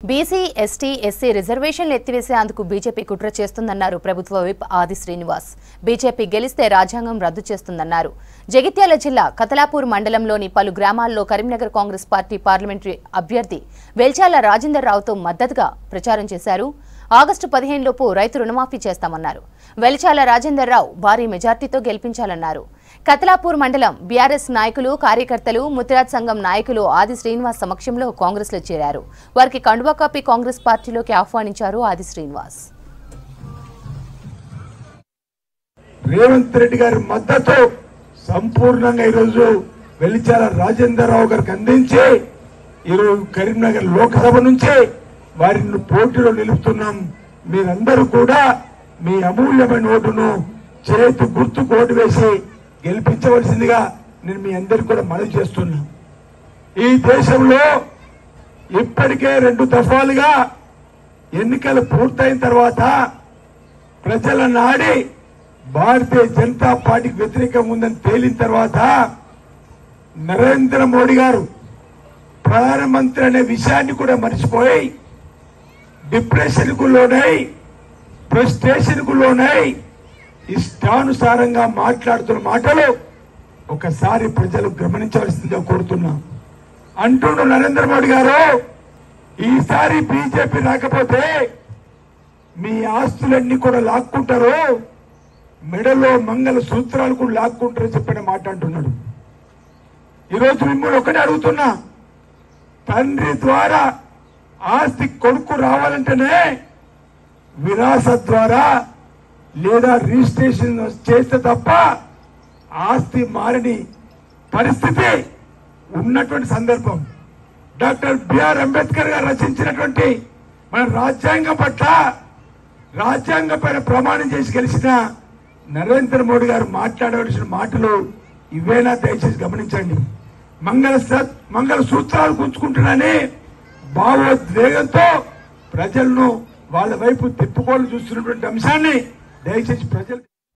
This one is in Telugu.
బీసీ ఎస్టీ ఎస్సీ రిజర్వేషన్లు ఎత్తివేసేందుకు బీజేపీ కుట్ర చేస్తుందన్నారు ప్రభుత్వ విప్ ఆది శ్రీనివాస్. బీజేపీ గెలిస్తే రాజ్యాంగం రద్దు చేస్తుందన్నారు. జగిత్యాల జిల్లా కతలాపూర్ మండలంలోని పలు గ్రామాల్లో కరీంనగర్ కాంగ్రెస్ పార్టీ పార్లమెంటరీ అభ్యర్థి వెల్చాల రాజేందర్ రావుతో మద్దతుగా ప్రచారం చేశారు. ఆగస్టు 15 లోపు రైతు రుణమాఫీ చేస్తామన్నారు. వెల్చాల రాజేందర్ రావు భారీ మెజార్టీతో గెలిపించాలన్నారు. కతలాపూర్ మండలం బీఆర్ఎస్ నాయకులు కార్యకర్తలు ముత్రాజ్ సంఘం నాయకులు ఆది శ్రీనివాస్ సమక్షంలో కాంగ్రెస్ లో చేరారు. వారికి కండువా కప్పి కాంగ్రెస్ పార్టీలోకి ఆహ్వానించారు ఆది శ్రీనివాస్. రేవంత్ రెడ్డి గారి మద్దతు సంపూర్ణంగా ఈరోజు వెల్చాల రాజేందర్ రావు గారికి అందించి ఈరోజు కరీంనగర్ లోక్సభ నుంచి వారిని పోటీలో నిలుపుతున్నాం. మీరందరూ కూడా మీ అమూల్యమైన ఓటును చేతి గుర్తుకు ఓటు వేసి గెలిపించవలసిందిగా నేను మీ అందరికీ కూడా మనవి చేస్తున్నా. ఈ దేశంలో ఇప్పటికే 2 దఫాలుగా ఎన్నికలు పూర్తయిన తర్వాత ప్రజల నాడి భారతీయ జనతా పార్టీకి వ్యతిరేకంగా ఉందని తేలిన తర్వాత నరేంద్ర మోడీ గారు ప్రధానమంత్రి అనే విషయాన్ని కూడా మర్చిపోయి డిప్రెషన్ కు లోనై ఫ్రస్ట్రేషన్ కు లోనై ఇష్టానుసారంగా మాట్లాడుతున్న మాటలు ఒకసారి ప్రజలు గమనించవలసిందిగా కోరుతున్నాం. అంటుండు నరేంద్ర మోడీ గారు, ఈసారి బీజేపీ రాకపోతే మీ ఆస్తులన్నీ కూడా లాక్కుంటారు, మెడలో మంగళ సూత్రాలు కూడా లాక్కుంటారని చెప్పిన మాట అంటున్నాడు. ఈరోజు మిమ్మల్ని ఒకటే అడుగుతున్నా, తండ్రి ద్వారా ఆస్తి కొడుకు రావాలంటేనే విరాసత్ ద్వారా లేదా రిజిస్ట్రేషన్ చేస్తే తప్ప ఆస్తి మారని పరిస్థితి ఉన్నటువంటి సందర్భం. డాక్టర్ బిఆర్ అంబేద్కర్ గారు రచించినటువంటి మన రాజ్యాంగం పట్ల రాజ్యాంగం పైన ప్రమాణం చేసి గెలిచిన నరేంద్ర మోడీ గారు మాట్లాడవలసిన మాటలు ఇవేనా? దయచేసి గమనించండి. మంగళ సూత్రాలు గుంచుకుంటున్నానే భావోద్వేగంతో ప్రజలను వాళ్ళ వైపు తిప్పుకోలు చూస్తున్నటువంటి అంశాన్ని దయచేసి ప్రజలు